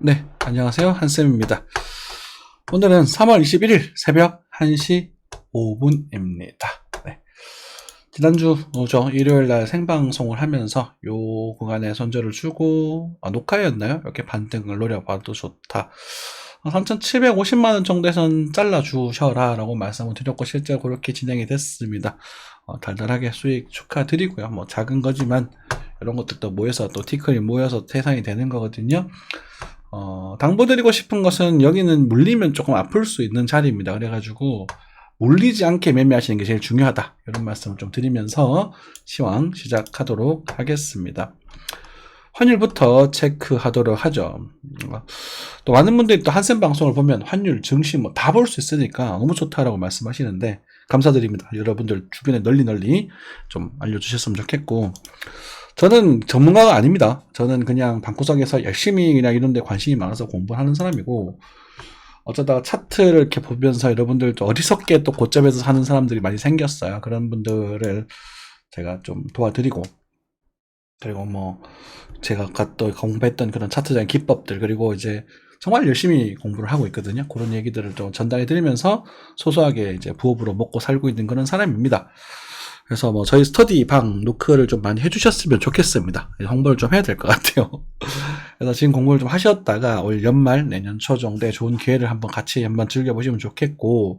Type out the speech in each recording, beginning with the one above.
네, 안녕하세요. 한쌤입니다. 오늘은 3월 21일 새벽 1시 5분입니다. 네. 지난주 일요일날 생방송을 하면서 요 구간에 선저를 주고 녹화였나요? 이렇게 반등을 노려봐도 좋다. 3,750만원 정도에선 잘라주셔라 라고 말씀을 드렸고 실제로 그렇게 진행이 됐습니다. 달달하게 수익 축하드리고요. 뭐 작은 거지만 이런 것들도 모여서 또 티클이 모여서 태산이 되는 거거든요. 당부드리고 싶은 것은 여기는 물리면 조금 아플 수 있는 자리입니다. 그래가지고 물리지 않게 매매하시는 게 제일 중요하다. 이런 말씀을 좀 드리면서 시황 시작하도록 하겠습니다. 환율부터 체크하도록 하죠. 또 많은 분들이 또 한센 방송을 보면 환율, 증시 뭐 다 볼 수 있으니까 너무 좋다라고 말씀하시는데 감사드립니다. 여러분들 주변에 널리 좀 알려주셨으면 좋겠고 저는 전문가가 아닙니다. 저는 그냥 방구석에서 열심히 그냥 이런 데 관심이 많아서 공부하는 사람이고 어쩌다가 차트를 이렇게 보면서 여러분들 또 어리석게 또 고점에서 사는 사람들이 많이 생겼어요. 그런 분들을 제가 좀 도와드리고 그리고 뭐 제가 또 공부했던 그런 차트적인 기법들 그리고 이제 정말 열심히 공부를 하고 있거든요. 그런 얘기들을 좀 전달해 드리면서 소소하게 이제 부업으로 먹고 살고 있는 그런 사람입니다. 그래서 뭐 저희 스터디 방 노크를 좀 많이 해주셨으면 좋겠습니다. 홍보를 좀 해야 될 것 같아요. 그래서 지금 공부를 좀 하셨다가 올 연말 내년 초 정도에 좋은 기회를 한번 같이 한번 즐겨보시면 좋겠고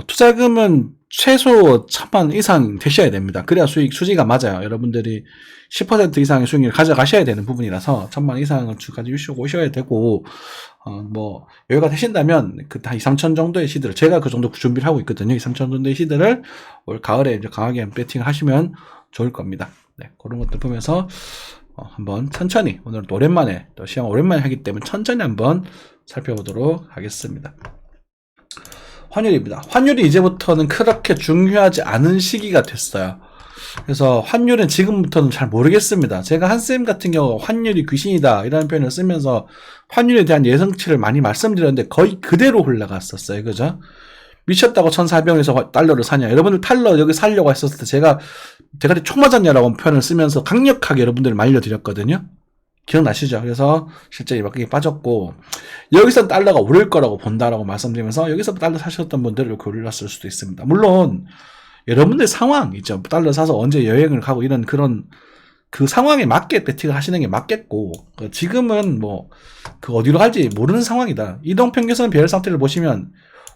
투자금은 최소 1,000만 이상 되셔야 됩니다. 그래야 수지가 맞아요. 여러분들이 10% 이상의 수익률을 가져가셔야 되는 부분이라서 1,000만 이상을 가지고 오셔야 되고 뭐 여유가 되신다면 그 한 2, 3천 정도의 시드를 제가 그 정도 준비를 하고 있거든요. 2, 3천 정도의 시드를 올 가을에 이제 강하게 배팅을 하시면 좋을 겁니다. 네, 그런 것들 보면서 한번 천천히 오늘 또 오랜만에 또 시황 오랜만에 하기 때문에 천천히 한번 살펴보도록 하겠습니다. 환율입니다. 환율이 이제부터는 그렇게 중요하지 않은 시기가 됐어요. 그래서 환율은 지금부터는 잘 모르겠습니다. 제가 한쌤 같은 경우 환율이 귀신이다 이라는 표현을 쓰면서 환율에 대한 예상치를 많이 말씀드렸는데 거의 그대로 올라갔었어요. 그죠? 미쳤다고 1,400원에서 달러를 사냐. 여러분들 달러 여기 살려고 했었을 때 제가 대가리 총 맞았냐라고 표현을 쓰면서 강력하게 여러분들을 말려드렸거든요. 기억나시죠? 그래서 실제 이렇게 빠졌고 여기서 달러가 오를 거라고 본다라고 말씀드리면서 여기서 달러 사셨던 분들을 이렇게 올랐을 수도 있습니다. 물론 여러분들 상황 있죠. 달러 사서 언제 여행을 가고 이런 그런 그 상황에 맞게 배팅을 하시는 게 맞겠고 지금은 뭐 그 어디로 갈지 모르는 상황이다. 이동평균선 배열 상태를 보시면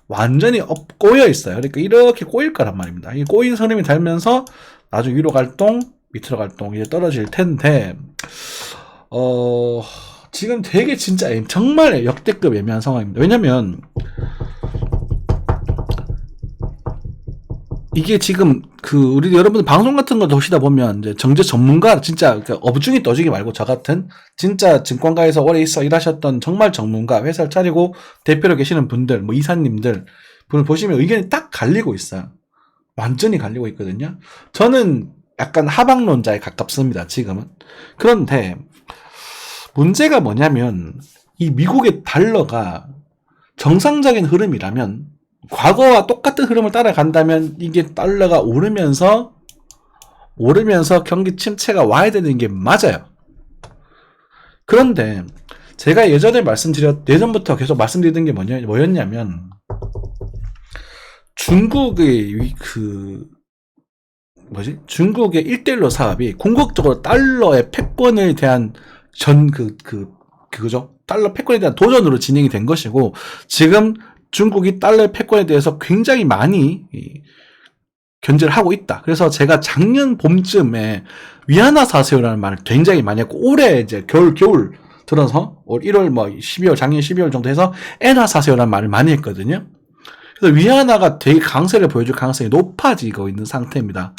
완전히 꼬여 있어요. 그러니까 이렇게 꼬일 거란 말입니다. 이 꼬인 흐름이 달면서 나중에 위로 갈 동, 밑으로 갈 동 이제 떨어질 텐데 지금 되게 진짜 정말 역대급 애매한 상황입니다. 왜냐면 이게 지금 우리 여러분들 방송 같은 거 보시다 보면 이제 정제 전문가 진짜 어부중이 떠주기 말고 저 같은 진짜 증권가에서 오래 일하셨던 정말 전문가 회사를 차리고 대표로 계시는 분들 뭐 이사님들 분을 보시면 의견이 딱 갈리고 있어요. 완전히 갈리고 있거든요. 저는 약간 하방론자에 가깝습니다. 지금은. 그런데 문제가 뭐냐면 이 미국의 달러가 정상적인 흐름이라면 과거와 똑같은 흐름을 따라간다면 이게 달러가 오르면서 경기 침체가 와야 되는 게 맞아요. 그런데 제가 예전부터 계속 말씀드리던 게 뭐였냐면 중국의 중국의 1대1로 사업이 궁극적으로 달러의 패권에 대한 그거죠. 달러 패권에 대한 도전으로 진행이 된 것이고 지금 중국이 달러의 패권에 대해서 굉장히 많이 견제를 하고 있다. 그래서 제가 작년 봄쯤에 위안화 사세요라는 말을 굉장히 많이 했고 올해 이제 겨울 들어서 올 1월 작년 12월 정도 해서 엔화 사세요라는 말을 많이 했거든요. 그래서 위안화가 되게 강세를 보여줄 가능성이 높아지고 있는 상태입니다.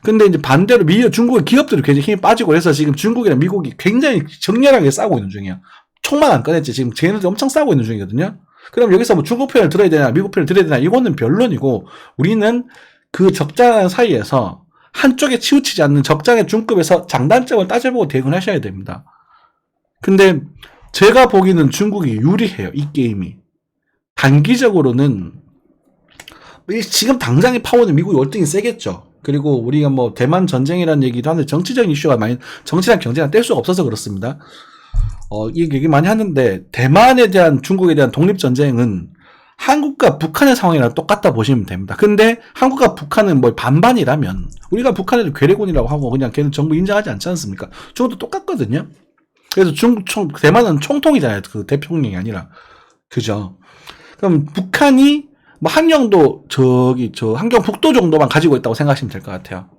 근데 이제 반대로 중국의 기업들이 굉장히 힘이 빠지고 그래서 지금 중국이랑 미국이 굉장히 정렬하게 싸우고 있는 중이에요. 총만 안 꺼냈지 지금 쟤네들 엄청 싸우고 있는 중이거든요. 그럼 여기서 뭐 중국 편을 들어야 되나 미국 편을 들어야 되나 이거는 변론이고 우리는 그 적장 사이에서 한쪽에 치우치지 않는 적장의 중급에서 장단점을 따져보고 대응을 하셔야 됩니다. 근데 제가 보기에는 중국이 유리해요. 이 게임이. 단기적으로는 지금 당장의 파워는 미국이 월등히 세겠죠. 그리고 우리가 뭐 대만 전쟁이라는 얘기도 하는데 정치적인 이슈가 정치랑 경제랑 뗄 수가 없어서 그렇습니다. 이 얘기 많이 하는데, 대만에 대한, 중국에 대한 독립전쟁은 한국과 북한의 상황이랑 똑같다 보시면 됩니다. 근데 한국과 북한은 뭐 반반이라면, 우리가 북한을 괴뢰군이라고 하고 그냥 걔는 정부 인정하지 않지 않습니까? 중국도 똑같거든요. 그래서 대만은 총통이잖아요. 그 대통령이 아니라. 그죠? 그럼 북한이 뭐 한경도 한경 북도 정도만 가지고 있다고 생각하시면 될 것 같아요.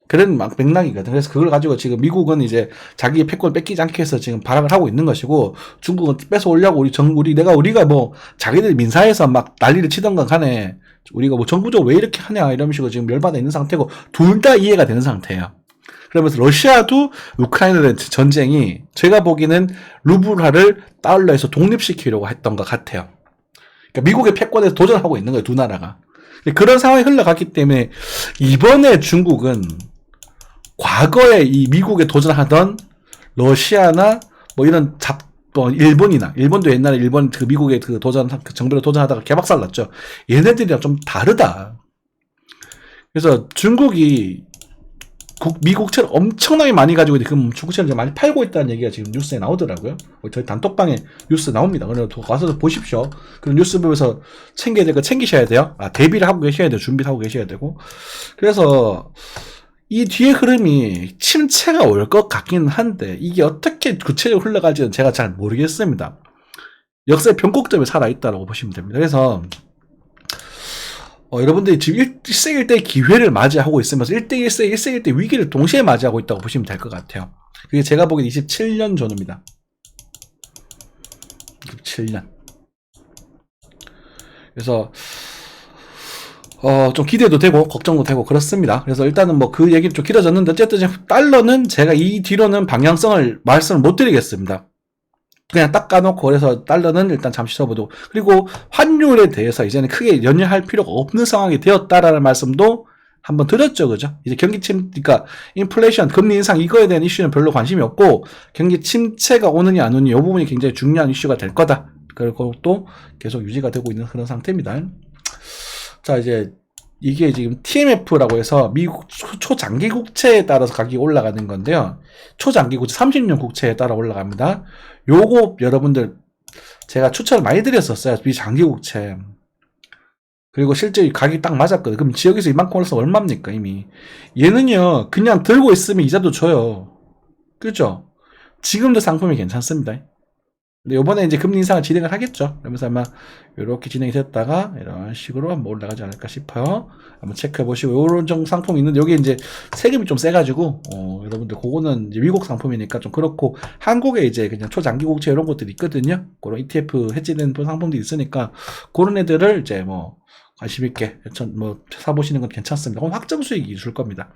그런 막 맥락이거든. 그래서 그걸 가지고 지금 미국은 이제 자기의 패권을 뺏기지 않게 해서 지금 발악을 하고 있는 것이고, 중국은 뺏어 오려고 우리가 뭐 자기들 민사에서 막 난리를 치던 건 간에 우리가 뭐 정부적으로 왜 이렇게 하냐 이런 식으로 지금 열받아 있는 상태고, 둘 다 이해가 되는 상태예요. 그러면서 러시아도 우크라이나 전쟁이 제가 보기에는 루블화를 달러에서 독립시키려고 했던 것 같아요. 그러니까 미국의 패권에서 도전하고 있는 거예요, 두 나라가. 그런 상황이 흘러갔기 때문에 이번에 중국은 과거에 이 미국에 도전하던 러시아나 뭐 이런 일본도 옛날에 일본 그 미국의 그 정부에 도전하다가 개박살 났죠. 얘네들이랑 좀 다르다. 그래서 중국이 미국채를 엄청나게 많이 가지고 있는데 그 중국채를 많이 팔고 있다는 얘기가 지금 뉴스에 나오더라고요. 저희 단톡방에 뉴스 나옵니다. 그래서 가서 보십시오. 그런 뉴스 보면서 챙겨야 될 거 챙기셔야 돼요. 대비를 하고 계셔야 돼요. 준비를 하고 계셔야 되고. 그래서 이 뒤에 흐름이 침체가 올 것 같긴 한데 이게 어떻게 구체적으로 흘러갈지는 제가 잘 모르겠습니다. 역사의 변곡점에 살아있다고 보시면 됩니다. 그래서 여러분들이 지금 1세 1대 기회를 맞이하고 있으면서 1대 1세 1세 1대 위기를 동시에 맞이하고 있다고 보시면 될 것 같아요. 그게 제가 보기엔 27년 전후입니다. 27년. 그래서 좀 기대도 되고 걱정도 되고 그렇습니다. 그래서 일단은 뭐 그 얘기는 좀 길어졌는데 어쨌든 달러는 제가 이 뒤로는 방향성을 말씀을 못 드리겠습니다. 그냥 딱 까놓고, 그래서 달러는 일단 잠시 접어두고, 그리고 환율에 대해서 이제는 크게 연연할 필요가 없는 상황이 되었다라는 말씀도 한번 드렸죠, 그죠? 이제 그러니까 인플레이션, 금리 인상 이거에 대한 이슈는 별로 관심이 없고, 경기 침체가 오느냐 안 오느냐 이 부분이 굉장히 중요한 이슈가 될 거다. 그리고 또 계속 유지가 되고 있는 그런 상태입니다. 자, 이제 이게 지금 TMF라고 해서 미국 초장기 국채에 따라서 가격이 올라가는 건데요. 초장기 국채 30년 국채에 따라 올라갑니다. 요거 여러분들 제가 추천을 많이 드렸었어요. 미장기 국채. 그리고 실제 가격이 딱 맞았거든요. 그럼 지역에서 이만큼 올라서 얼마입니까 이미. 얘는요 그냥 들고 있으면 이자도 줘요. 그죠? 지금도 상품이 괜찮습니다. 근데 요번에 이제 금리 인상을 진행을 하겠죠. 그러면서 아마 이렇게 진행이 됐다가 이런 식으로 한번 올라가지 않을까 싶어요. 한번 체크해 보시고, 요런 정 상품이 있는데 여기 이제 세금이 좀 세가지고 여러분들 그거는 이제 미국 상품이니까 좀 그렇고, 한국에 이제 그냥 초장기 국채 이런 것들이 있거든요. 그런 ETF 해지된 상품들이 있으니까 그런 애들을 이제 뭐 관심 있게 뭐 사보시는 건 괜찮습니다. 그럼 확정 수익이 줄 겁니다.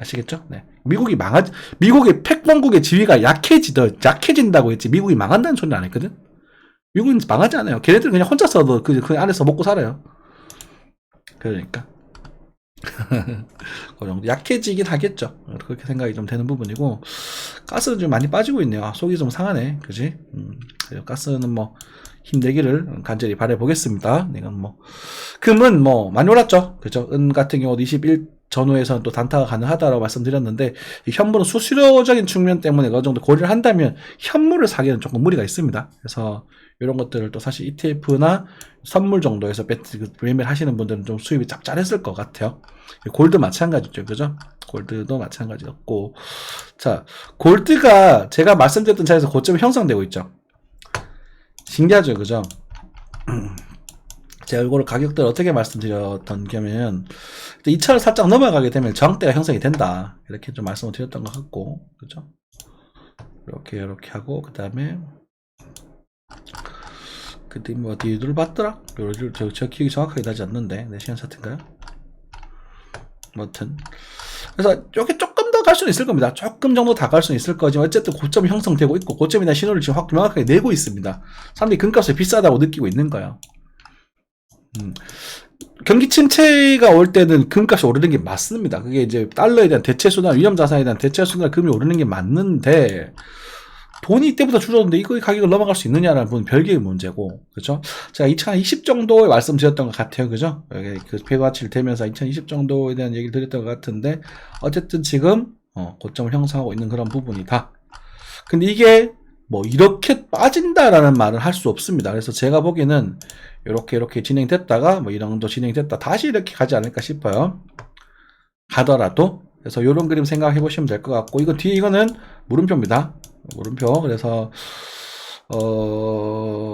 아시겠죠? 네. 미국의 패권국의 지위가 약해진다고 했지, 미국이 망한다는 소리는 안 했거든? 미국은 망하지 않아요. 걔네들은 그냥 혼자서도 그 안에서 먹고 살아요. 그러니까. 그 정도. 약해지긴 하겠죠. 그렇게 생각이 좀 되는 부분이고, 가스는 좀 많이 빠지고 있네요. 속이 좀 상하네. 그지? 가스는 뭐, 힘내기를 간절히 바라보겠습니다. 이건 뭐, 금은 뭐, 많이 올랐죠. 그죠? 은 같은 경우도 21 전후에서는 또 단타가 가능하다라고 말씀드렸는데, 이 현물은 수수료적인 측면 때문에 어느 정도 고려를 한다면 현물을 사기에는 조금 무리가 있습니다. 그래서 이런 것들을 또 사실 ETF나 선물 정도에서 매매를 하시는 분들은 좀 수입이 짭짤했을 것 같아요. 골드 마찬가지죠. 그죠? 골드도 마찬가지였고. 자, 골드가 제가 말씀드렸던 자리에서 고점이 형성되고 있죠. 신기하죠. 그죠? 제가 이거를 가격대를 어떻게 말씀드렸던 게면 2차를 살짝 넘어가게 되면 저항대가 형성이 된다, 이렇게 좀 말씀을 드렸던 것 같고, 그죠? 이렇게 하고, 그 다음에 그때 뭐 어디를 봤더라? 저 기억이 정확하게 나지 않는데 4시간 차트인가요? 아무튼 그래서 여기 조금 더 갈 수는 있을 겁니다. 조금 정도 다 갈 수는 있을 거지만 어쨌든 고점이 형성되고 있고, 고점이나 신호를 지금 명확하게 내고 있습니다. 사람들이 금값을 비싸다고 느끼고 있는 거예요. 경기 침체가 올 때는 금값이 오르는 게 맞습니다. 그게 이제 달러에 대한 대체 수단, 위험 자산에 대한 대체 수단, 금이 오르는 게 맞는데, 돈이 이때보다 줄었는데 이거 가격을 넘어갈 수 있느냐라는 부분 별개의 문제고, 그죠? 제가 2020 정도에 말씀드렸던 것 같아요, 그죠? 그 배가치를 대면서 2020 정도에 대한 얘기를 드렸던 것 같은데, 어쨌든 지금 고점을 형성하고 있는 그런 부분이다. 근데 이게 뭐 이렇게 빠진다라는 말은 할 수 없습니다. 그래서 제가 보기에는 이렇게 진행됐다가 뭐 이런 정도 진행됐다 다시 이렇게 가지 않을까 싶어요. 가더라도. 그래서 이런 그림 생각해 보시면 될 것 같고, 이거 뒤에 이거는 물음표입니다. 물음표. 그래서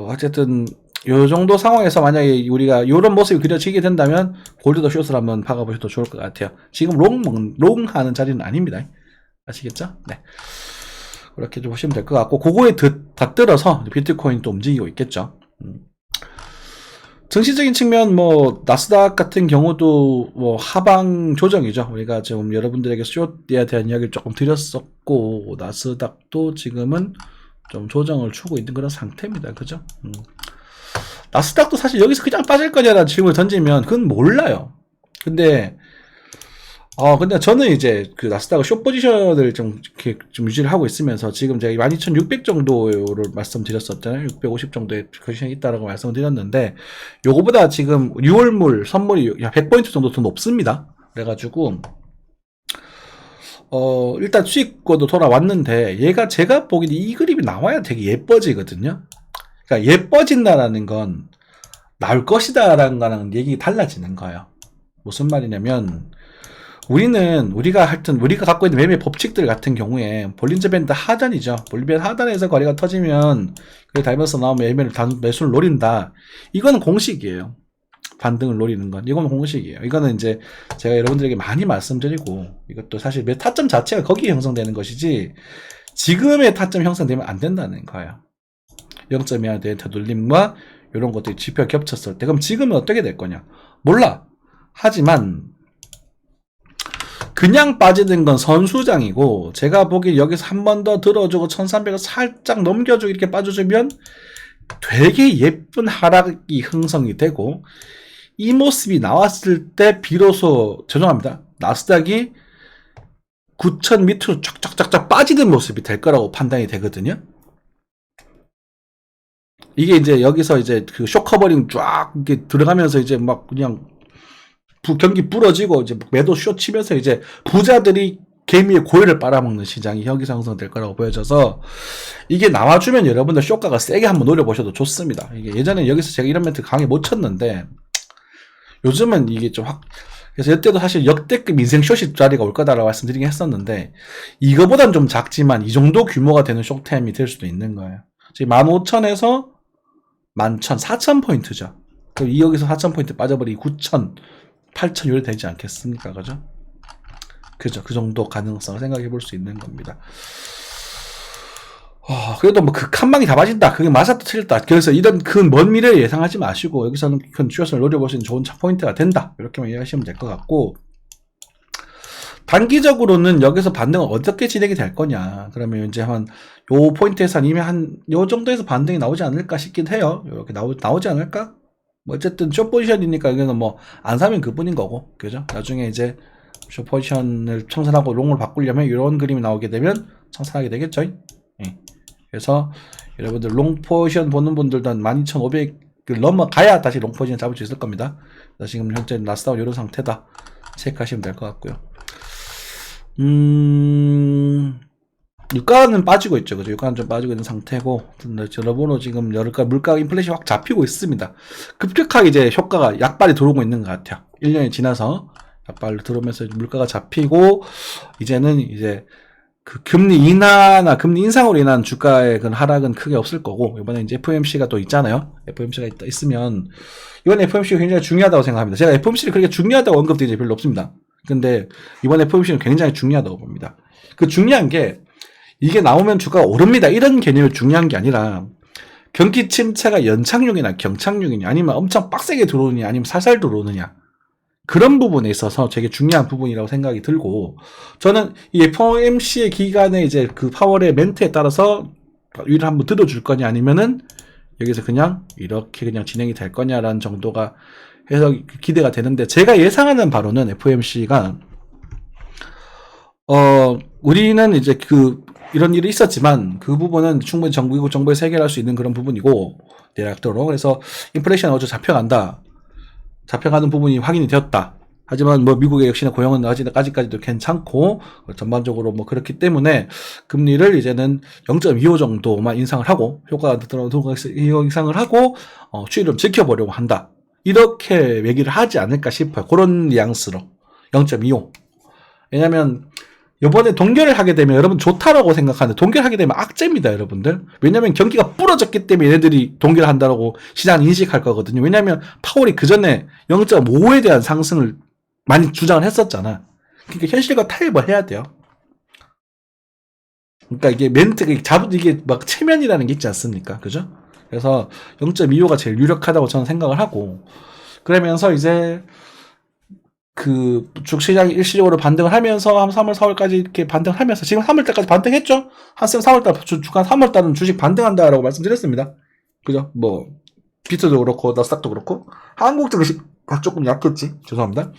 어쨌든 요 정도 상황에서 만약에 우리가 이런 모습이 그려지게 된다면 골드도 숏을 한번 박아보셔도 좋을 것 같아요. 지금 롱 하는 자리는 아닙니다. 아시겠죠? 네. 그렇게 좀 보시면 될 것 같고, 그거에 덧들어서 비트코인 또 움직이고 있겠죠. 정치적인 측면, 뭐 나스닥 같은 경우도 뭐 하방 조정이죠. 우리가 지금 여러분들에게 숏에 대한 이야기를 조금 드렸었고, 나스닥도 지금은 좀 조정을 주고 있는 그런 상태입니다. 그죠? 나스닥도 사실 여기서 그냥 빠질 거냐라는 질문을 던지면 그건 몰라요. 근데 저는 이제 그 나스닥 숏 포지션을 좀 이렇게 좀 유지를 하고 있으면서 지금 제가 12,600 정도를 말씀드렸었잖아요. 650 정도의 포지션이 있다라고 말씀을 드렸는데, 요거보다 지금 6월물 선물이 100포인트 정도 더 높습니다. 그래가지고 일단 수익권도 돌아왔는데, 얘가 제가 보기엔 이 그림이 나와야 되게 예뻐지거든요. 그러니까 예뻐진다라는 건 나올 것이다라는 거랑 얘기 달라지는 거예요. 무슨 말이냐면, 우리가 갖고 있는 매매 법칙들 같은 경우에 볼린저 밴드 하단이죠. 볼린저 밴드 하단에서 거래가 터지면 그게 달면서 나오면 매수를 노린다. 이거는 공식이에요. 반등을 노리는 건. 이건 공식이에요. 이거는 이제 제가 여러분들에게 많이 말씀드리고, 이것도 사실 타점 자체가 거기에 형성되는 것이지 지금의 타점 형성되면 안 된다는 거예요. 0.2에 대한 되돌림과 이런 것들이 지표가 겹쳤을 때, 그럼 지금은 어떻게 될 거냐? 몰라. 하지만 그냥 빠지는 건 선수장이고, 제가 보기에 여기서 한 번 더 들어주고 1300을 살짝 넘겨주고 이렇게 빠져주면 되게 예쁜 하락이 형성이 되고, 이 모습이 나왔을 때 비로소, 죄송합니다, 나스닥이 9,000 밑으로 쫙쫙쫙쫙 빠지는 모습이 될 거라고 판단이 되거든요. 이게 이제 여기서 이제 그 쇼커버링 쫙 이렇게 들어가면서 이제 막 그냥 경기 부러지고 이제 매도 숏 치면서 이제 부자들이 개미의 고열을 빨아먹는 시장이 여기서 형성될 거라고 보여져서, 이게 나와주면 여러분들 쇼가가 세게 한번 노려보셔도 좋습니다. 이게 예전에 여기서 제가 이런 멘트 강하게 못 쳤는데, 요즘은 이게 좀 그래서 이때도 사실 역대급 인생 숏이 자리가 올 거다라고 말씀드리긴 했었는데, 이거보단 좀 작지만 이 정도 규모가 되는 숏템이 될 수도 있는 거예요. 지금 15,000에서 11,000, 4,000포인트죠. 그럼 여기서 4,000포인트 빠져버리기 9,000, 8,000 요리 되지 않겠습니까? 그죠? 그죠? 그 정도 가능성을 생각해 볼 수 있는 겁니다. 그래도 뭐 극한방이 다 빠진다, 그게 맞았다 틀렸다, 그래서 이런 그 먼 미래를 예상하지 마시고 여기서는 큰 슈엇을 노려볼 수 있는 좋은 포인트가 된다, 이렇게만 이해하시면 될 것 같고, 단기적으로는 여기서 반등은 어떻게 진행이 될 거냐, 그러면 이제 요 포인트에서 아니면 요 정도에서 반등이 나오지 않을까 싶긴 해요. 이렇게 나오지 않을까? 뭐 어쨌든 숏 포지션이니까 여기는 뭐 안 사면 그뿐인 거고, 그죠? 나중에 이제 숏 포지션을 청산하고 롱을 바꾸려면 이런 그림이 나오게 되면 청산하게 되겠죠. 예. 그래서 여러분들 롱 포지션 보는 분들도 12,500을 넘어가야 다시 롱 포지션 잡을 수 있을 겁니다. 그래서 지금 현재 나스닥은 이런 상태다 체크하시면 될 것 같고요. 유가는 빠지고 있죠. 그죠? 유가는 좀 빠지고 있는 상태고, 여러분은 지금 물가 인플레이션이 확 잡히고 있습니다. 급격하게 이제 효과가 약발이 들어오고 있는 것 같아요. 1년이 지나서 약발로 들어오면서 물가가 잡히고, 이제는 이제 그 금리 인하나 금리 인상으로 인한 주가의 그 하락은 크게 없을 거고, 이번에 이제 FOMC가 또 있잖아요. FOMC가 있으면, 이번 FOMC가 굉장히 중요하다고 생각합니다. 제가 FOMC를 그렇게 중요하다고 언급드린 게 별로 없습니다. 근데 이번 FOMC는 굉장히 중요하다고 봅니다. 그 중요한 게, 이게 나오면 주가가 오릅니다, 이런 개념이 중요한 게 아니라, 경기 침체가 연착륙이나 경착륙이냐, 아니면 엄청 빡세게 들어오느냐, 아니면 살살 들어오느냐, 그런 부분에 있어서 되게 중요한 부분이라고 생각이 들고, 저는 이 FOMC의 기간에 이제 그 파월의 멘트에 따라서 위를 한번 들어줄 거냐, 아니면은 여기서 그냥 이렇게 그냥 진행이 될 거냐라는 정도가 해서 기대가 되는데, 제가 예상하는 바로는 FOMC가 우리는 이제 이런 일이 있었지만 그 부분은 충분히 미국 정부에서 해결할 수 있는 그런 부분이고, 대략적으로. 그래서 인플레이션 어제 잡혀가는 부분이 확인이 되었다. 하지만 뭐 미국의 역시나 고용은 아직까지도 괜찮고 전반적으로 뭐 그렇기 때문에 금리를 이제는 0.25 정도만 인상을 하고 효과가 들어오고 인상을 하고 추이를 좀 지켜보려고 한다. 이렇게 얘기를 하지 않을까 싶어요. 그런 뉘앙스로 0.25. 왜냐면 이번에 동결을 하게 되면 여러분 좋다라고 생각하는데 동결하게 되면 악재입니다, 여러분들. 왜냐면 경기가 부러졌기 때문에 얘네들이 동결한다라고 시장 인식할 거거든요. 왜냐면 파월이 그 전에 0.5에 대한 상승을 많이 주장을 했었잖아. 그러니까 현실과 타협을 해야 돼요. 그러니까 이게 멘트가 이게 막 체면이라는 게 있지 않습니까? 그죠? 그래서 0.25가 제일 유력하다고 저는 생각을 하고, 그러면서 이제 그 주식시장이 일시적으로 반등을 하면서 한 3월, 4월까지 이렇게 반등을 하면서 지금 3월 달까지 반등했죠? 한 3월달 주간 3월 달은 주식 반등한다라고 말씀드렸습니다. 그죠? 뭐 비트도 그렇고 나스닥도 그렇고 한국 증시 조금 약했지. 죄송합니다.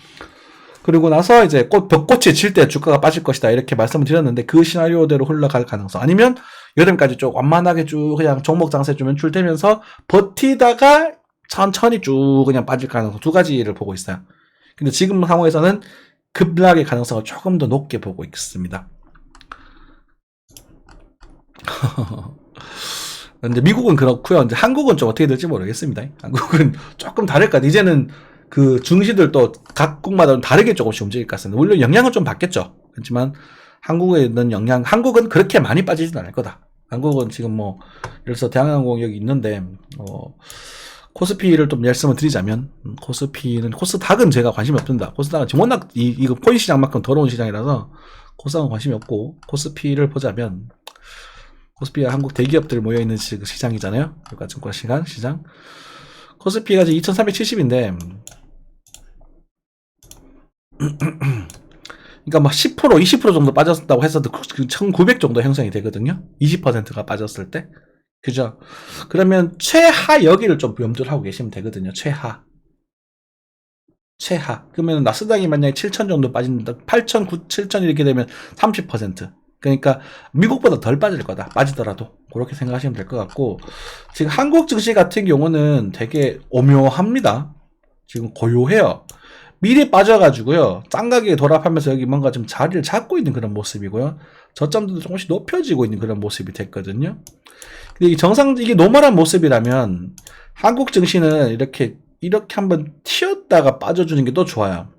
그리고 나서 이제 벚꽃이 질 때 주가가 빠질 것이다 이렇게 말씀을 드렸는데 그 시나리오대로 흘러갈 가능성, 아니면 여름까지 쭉 완만하게 쭉 그냥 종목 장세 좀 연출되면서 버티다가 천천히 쭉 그냥 빠질 가능성, 두 가지를 보고 있어요. 근데 지금 상황에서는 급락의 가능성을 조금 더 높게 보고 있습니다. 근데 미국은 그렇고요. 이제 한국은 좀 어떻게 될지 모르겠습니다. 한국은 조금 다를 것 같아요. 이제는 그 증시들도 각국마다 좀 다르게 조금씩 움직일 것 같습니다. 물론 영향은 좀 받겠죠. 그렇지만 한국에 있는 영향, 한국은 그렇게 많이 빠지진 않을 거다. 한국은 지금 뭐 예를 들어서 대한항공 여기 있는데 코스피를 좀 말씀을 드리자면 코스닥은 제가 관심이 없습니다. 코스닥은 지금 워낙 이거 코인 시장만큼 더러운 시장이라서 코스닥은 관심이 없고, 코스피를 보자면 코스피가 한국 대기업들 모여있는 시장이잖아요. 그러니까 증권 시장. 코스피가 지금 2370인데 그러니까 막 10%, 20% 정도 빠졌다고 했어도 1900 정도 형성이 되거든요. 20%가 빠졌을 때. 그죠? 그러면 최하 여기를 좀 염두를 하고 계시면 되거든요. 최하. 그러면 나스닥이 만약에 7000 정도 빠진다, 8000, 7000 이렇게 되면 30%. 그러니까 미국보다 덜 빠질 거다. 빠지더라도. 그렇게 생각하시면 될 것 같고, 지금 한국 증시 같은 경우는 되게 오묘합니다. 지금 고요해요. 미리 빠져가지고요, 싼 가격에 돌아가면서 여기 뭔가 좀 자리를 잡고 있는 그런 모습이고요, 저점도 조금씩 높여지고 있는 그런 모습이 됐거든요. 근데 이게 노멀한 모습이라면 한국 증시는 이렇게 한번 튀었다가 빠져주는 게 더 좋아요.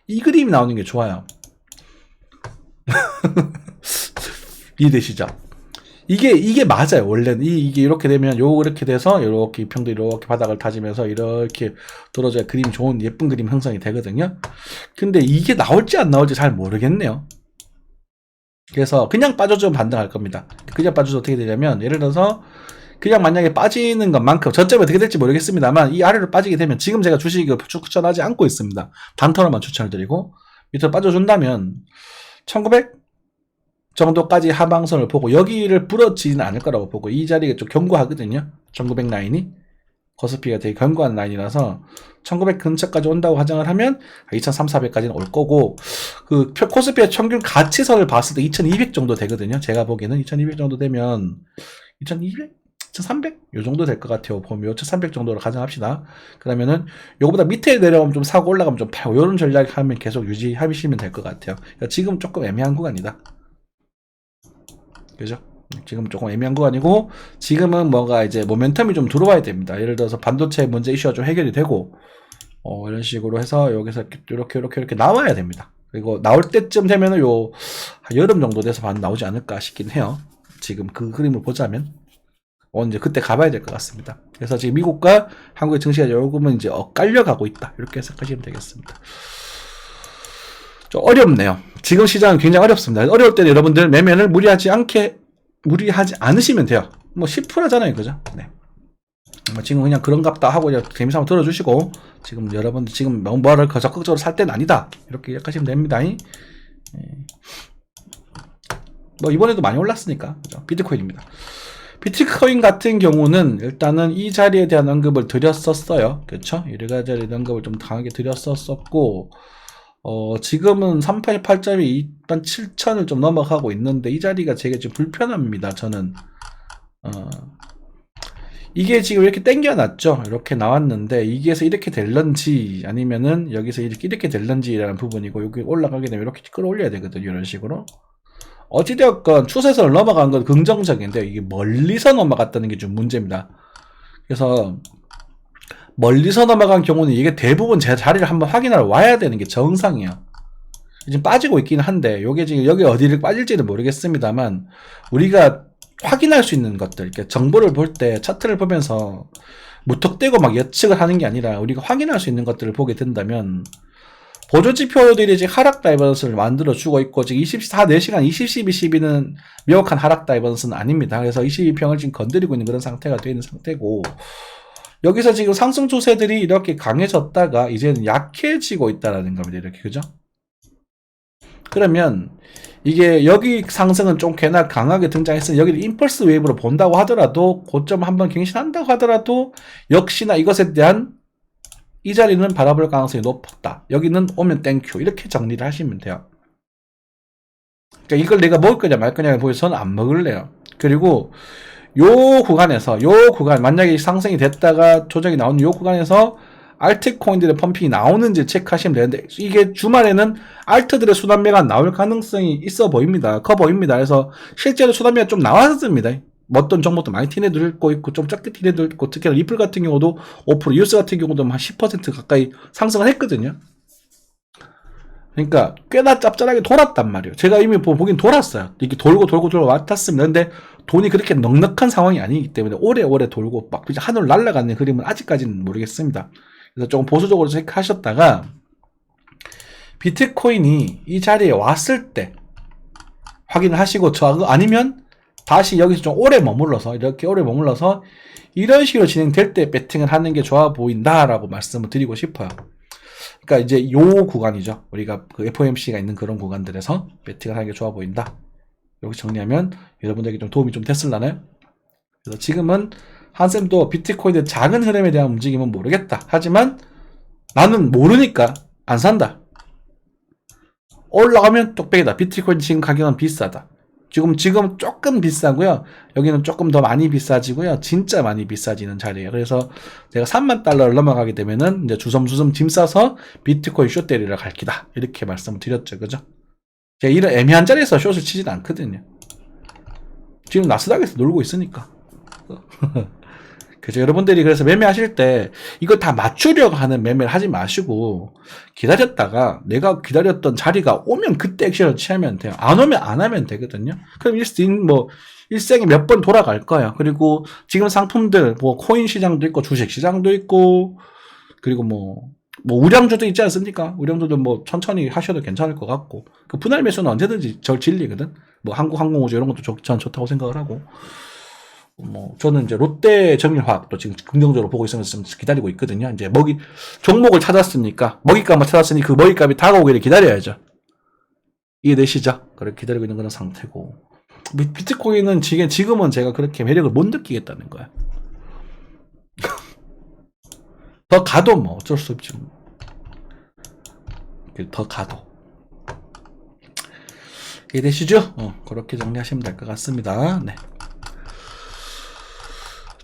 이 그림이 나오는 게 좋아요. 이해되시죠? 이게 맞아요. 원래는 이게 이렇게 되면 이렇게 돼서 이렇게 이평도 이렇게 바닥을 다지면서 이렇게 떨어져야 그림 좋은 예쁜 그림 형성이 되거든요. 근데 이게 나올지 안 나올지 잘 모르겠네요. 그래서 그냥 빠져주면 반등할 겁니다. 그냥 빠져도 어떻게 되냐면, 예를 들어서 그냥 만약에 빠지는 것만큼 저점이 어떻게 될지 모르겠습니다만, 이 아래로 빠지게 되면, 지금 제가 주식을 추천하지 않고 있습니다. 단타로만 추천을 드리고, 밑으로 빠져준다면 1900 정도까지 하방선을 보고 여기를 부러지지는 않을 거라고 보고, 이 자리가 좀 견고하거든요. 1900 라인이 코스피가 되게 견고한 라인이라서 1900 근처까지 온다고 가정을 하면 2300-400까지는 올 거고, 그 코스피의 평균 가치선을 봤을 때 2200 정도 되거든요. 제가 보기에는 2200 정도 되면 2200? 2300? 요 정도 될 것 같아요. 보면 2300 정도로 가정합시다. 그러면은 요거보다 밑에 내려오면 좀 사고 올라가면 좀 팔고, 요런 전략 하면 계속 유지하시면 될 것 같아요. 그러니까 지금 조금 애매한 구간이다. 그죠? 지금 조금 애매한 구간이고, 지금은 뭐가 이제 모멘텀이 좀 들어와야 됩니다. 예를 들어서 반도체 문제 이슈가 좀 해결이 되고, 이런 식으로 해서 여기서 이렇게 나와야 됩니다. 그리고 나올 때쯤 되면은 여름 정도 돼서 나오지 않을까 싶긴 해요. 지금 그 그림을 보자면 이제 그때 가봐야 될 것 같습니다. 그래서 지금 미국과 한국의 증시가 요금은 이제 엇갈려가고 있다, 이렇게 생각하시면 되겠습니다. 좀 어렵네요. 지금 시장은 굉장히 어렵습니다. 어려울 때는 여러분들 매매를 무리하지 않으시면 돼요. 뭐 10%잖아요, 그죠? 네. 지금 그냥 그런갑다 하고 재미삼아 들어주시고, 지금 여러분들 지금 뭐를 적극적으로 살 때는 아니다, 이렇게 생각하시면 됩니다. 뭐 이번에도 많이 올랐으니까, 그죠? 비트코인입니다. 비트코인 같은 경우는 일단은 이 자리에 대한 언급을 드렸었어요. 그렇죠? 이 자리에 대한 언급을 좀 강하게 드렸었고, 지금은 388점이 27000을 좀 넘어가고 있는데, 이 자리가 되게 좀 불편합니다. 저는 이게 지금 이렇게 땡겨놨죠. 이렇게 나왔는데 이게서 이렇게 될런지 아니면은 여기서 이렇게 될런지라는 부분이고, 여기 올라가게 되면 이렇게 끌어올려야 되거든요. 이런 식으로. 어찌되었건 추세선을 넘어간 건 긍정적인데 이게 멀리서 넘어갔다는 게 좀 문제입니다. 그래서 멀리서 넘어간 경우는 이게 대부분 제 자리를 한번 확인하러 와야 되는 게 정상이에요. 지금 빠지고 있긴 한데 요게 지금 여기 어디를 빠질지는 모르겠습니다만, 우리가 확인할 수 있는 것들, 이렇게 정보를 볼 때 차트를 보면서 무턱대고 막 예측을 하는 게 아니라 우리가 확인할 수 있는 것들을 보게 된다면, 보조지표들이 지금 하락 다이버전스를 만들어 주고 있고, 지금 4시간 20, 12는 명확한 하락 다이버전스는 아닙니다. 그래서 22평을 지금 건드리고 있는 그런 상태가 되어 있는 상태고, 여기서 지금 상승 추세들이 이렇게 강해졌다가 이제는 약해지고 있다는 겁니다. 이렇게, 그죠? 그러면 이게 여기 상승은 좀 꽤나 강하게 등장했으니 여기를 임펄스 웨이브로 본다고 하더라도, 고점 한번 갱신한다고 하더라도 역시나 이것에 대한 이 자리는 바라볼 가능성이 높았다. 여기는 오면 땡큐. 이렇게 정리를 하시면 돼요. 그러니까 이걸 내가 먹을 거냐 말 거냐를 보여서 저는 안 먹을래요. 그리고 요 구간에서, 만약에 상승이 됐다가 조정이 나오는 요 구간에서 알트코인들의 펌핑이 나오는지 체크하시면 되는데, 이게 주말에는 알트들의 순환매가 나올 가능성이 있어 보입니다. 커 보입니다. 그래서 실제로 순환매가 좀 나왔습니다. 어떤 종목도 많이 티내들 있고 좀 적게 티내들 있고, 특히 리플 같은 경우도 5%, 유스 같은 경우도 한 10% 가까이 상승을 했거든요. 그러니까 꽤나 짭짤하게 돌았단 말이에요. 제가 이미 보긴 돌았어요. 이렇게 돌고 왔았습니다. 근데 돈이 그렇게 넉넉한 상황이 아니기 때문에 오래오래 돌고 막 하늘 날아가는 그림은 아직까지는 모르겠습니다. 그래서 조금 보수적으로 체크하셨다가 비트코인이 이 자리에 왔을 때 확인을 하시고, 아니면 다시 여기서 좀 오래 머물러서, 이런 식으로 진행될 때 배팅을 하는 게 좋아 보인다라고 말씀을 드리고 싶어요. 그러니까 이제 요 구간이죠. 우리가 그 FOMC가 있는 그런 구간들에서 배팅을 하는 게 좋아 보인다. 여기 정리하면 여러분들에게 좀 도움이 좀 됐을라나요? 그래서 지금은 한쌤도 비트코인의 작은 흐름에 대한 움직임은 모르겠다. 하지만 나는 모르니까 안 산다. 올라가면 뚝배기다. 비트코인 지금 가격은 비싸다. 지금 조금 비싸고요. 여기는 조금 더 많이 비싸지고요. 진짜 많이 비싸지는 자리예요. 그래서 제가 3만 달러를 넘어가게 되면은 이제 주섬주섬 짐 싸서 비트코인 숏 때리러 갈 기다. 이렇게 말씀을 드렸죠. 그죠? 제가 이런 애매한 자리에서 숏을 치진 않거든요. 지금 나스닥에서 놀고 있으니까. 그죠? 여러분들이 그래서 매매하실 때 이거 다 맞추려고 하는 매매를 하지 마시고, 기다렸다가 내가 기다렸던 자리가 오면 그때 액션을 취하면 돼요. 안 오면 안 하면 되거든요. 그럼 일생에 몇 번 돌아갈 거예요. 그리고 지금 상품들, 코인 시장도 있고, 주식 시장도 있고, 그리고 우량주도 있지 않습니까? 우량주도 천천히 하셔도 괜찮을 것 같고, 그 분할 매수는 언제든지 진리거든. 한국항공우주 이런 것도 전 좋다고 생각을 하고, 저는 이제 롯데 정밀화학도 지금 긍정적으로 보고 있으면서 기다리고 있거든요. 이제 종목을 찾았으니까, 먹잇감을 찾았으니 그 먹잇감이 다가오기를 기다려야죠. 이해되시죠? 그렇게 기다리고 있는 그런 상태고. 비트코인은 지금은 제가 그렇게 매력을 못 느끼겠다는 거야. 더 가도 어쩔 수 없지. 더 가도. 이해되시죠? 그렇게 정리하시면 될 것 같습니다. 네.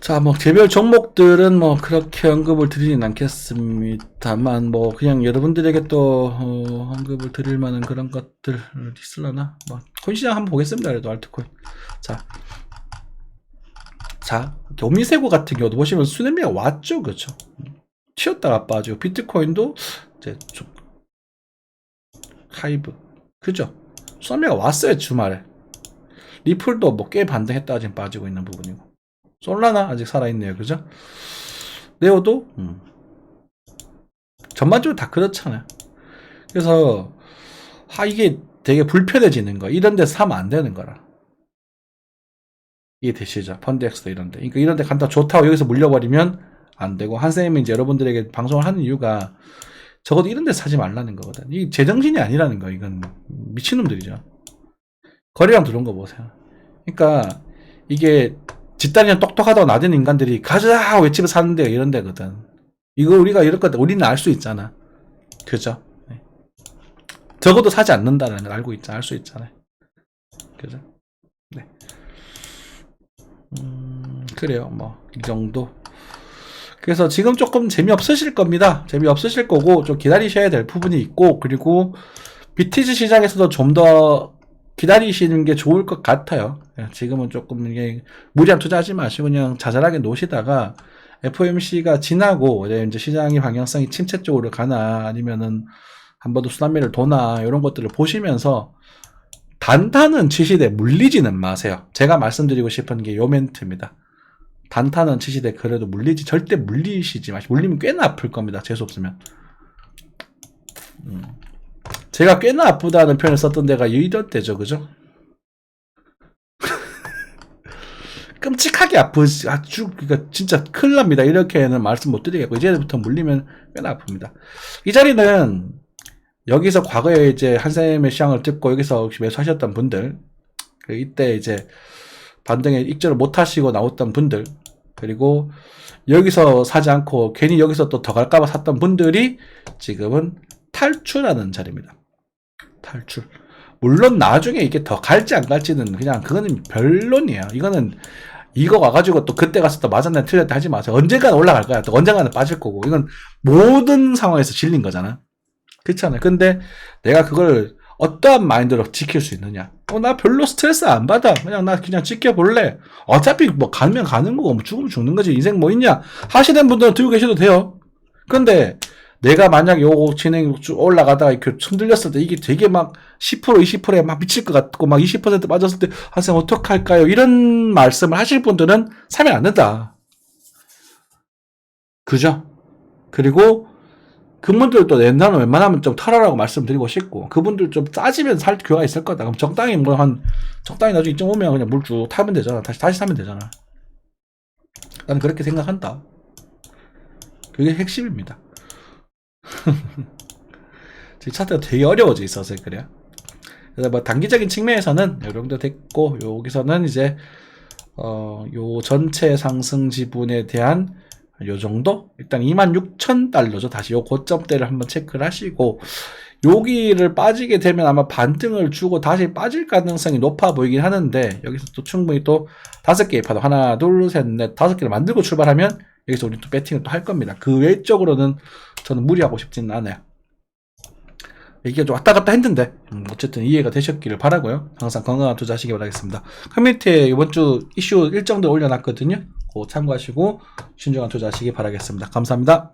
자, 개별 종목들은 그렇게 언급을 드리진 않겠습니다만, 그냥 여러분들에게 또, 언급을 드릴 만한 그런 것들 있을라나? 코인 시장 한번 보겠습니다. 그래도 알트코인. 자, 오미세고 같은 경우도 보시면 수렴비가 왔죠. 그렇죠? 튀었다가 빠지고, 비트코인도 이제 좀, 하이브. 그죠? 수렴비가 왔어요, 주말에. 리플도 꽤 반등했다가 지금 빠지고 있는 부분이고. 솔라나 아직 살아있네요. 그죠? 네오도 전반적으로 다 그렇잖아요. 그래서 이게 되게 불편해지는 거. 이런 데서 사면 안 되는 거라. 이해되시죠? 펀드엑스도 이런데. 그러니까 이런 데 간다 좋다고 여기서 물려버리면 안 되고, 한쌤이 이제 여러분들에게 방송을 하는 이유가 적어도 이런 데 사지 말라는 거거든. 이 제정신이 아니라는 거. 이건 미친놈들이죠. 거래량 들어온 거 보세요. 그러니까 이게 집단이랑 똑똑하다고 나대는 인간들이 가자 외치고 사는 데가 이런 데거든. 이거 우리가 이럴 거다. 우리는 알 수 있잖아. 그죠? 네. 적어도 사지 않는다는 걸 알 수 있잖아요. 그죠? 네. 그래요. 뭐 이 정도. 그래서 지금 조금 재미없으실 겁니다. 재미없으실 거고 좀 기다리셔야 될 부분이 있고, 그리고 BTC 시장에서도 좀 더 기다리시는 게 좋을 것 같아요. 지금은 조금 이게 무리한 투자하지 마시고 그냥 자잘하게 놓으시다가 FOMC가 지나고 이제 시장의 방향성이 침체 쪽으로 가나 아니면은 한 번 더 순환매를 도나 이런 것들을 보시면서 단타는 치시되 물리지는 마세요. 제가 말씀드리고 싶은 게 요 멘트입니다. 단타는 치시되 그래도 절대 물리시지 마시고, 물리면 꽤나 아플 겁니다. 재수없으면. 제가 꽤나 아프다는 표현을 썼던 데가 이럴 때죠, 그죠? 끔찍하게 아프지, 그러니까 진짜 큰일 납니다. 이렇게는 말씀 못 드리겠고, 이제부터 물리면 꽤나 아픕니다. 이 자리는 여기서 과거에 이제 한샘의 시장을 듣고 여기서 매수하셨던 분들, 이때 이제 반등에 익절을 못 하시고 나왔던 분들, 그리고 여기서 사지 않고 괜히 여기서 또 더 갈까봐 샀던 분들이 지금은 탈출하는 자리입니다. 탈출. 물론 나중에 이게 더 갈지 안 갈지는 그냥 그거는 별론이에요. 이거는 이거 와가지고 또 그때 가서 또 맞았네 틀렸다 하지 마세요. 언젠가는 올라갈 거야. 또 언젠가는 빠질 거고. 이건 모든 상황에서 질린 거잖아. 그렇잖아요. 근데 내가 그걸 어떠한 마인드로 지킬 수 있느냐. 나 별로 스트레스 안 받아. 나 그냥 지켜볼래. 어차피 뭐 가면 가는 거고 뭐 죽으면 죽는 거지. 인생 뭐 있냐. 하시는 분들은 들고 계셔도 돼요. 근데 내가 만약 요거 진행 쭉 올라가다가 이렇게 흔들렸을 때 이게 되게 막 10% 20%에 막 미칠 것 같고 막 20% 빠졌을 때 한생 어떡할까요? 이런 말씀을 하실 분들은 사면 안 된다. 그죠? 그리고 그분들도 옛날에 웬만하면 좀 털어라고 말씀드리고 싶고, 그분들 좀 짜지면 살 교가 있을 거다. 그럼 적당히 적당히 나중에 이쯤 오면 그냥 물 쭉 타면 되잖아. 다시 사면 되잖아. 나는 그렇게 생각한다. 그게 핵심입니다. 지금 차트가 되게 어려워져 있어서 그래요. 그래서 뭐 단기적인 측면에서는 이 정도 됐고, 여기서는 이제 요 전체 상승 지분에 대한 요 정도? 일단 26,000달러죠. 다시 요 고점대를 한번 체크를 하시고, 여기를 빠지게 되면 아마 반등을 주고 다시 빠질 가능성이 높아 보이긴 하는데, 여기서 또 충분히 또 5개의 파도, 하나, 둘, 셋, 넷, 5개를 만들고 출발하면 여기서 우리 또 배팅을 또 할 겁니다. 그 외적으로는 저는 무리하고 싶지는 않아요. 이게 좀 왔다 갔다 했는데 어쨌든 이해가 되셨기를 바라고요. 항상 건강한 투자하시기 바라겠습니다. 커뮤니티에 이번 주 이슈 일정들 올려놨거든요. 그거 참고하시고 신중한 투자하시기 바라겠습니다. 감사합니다.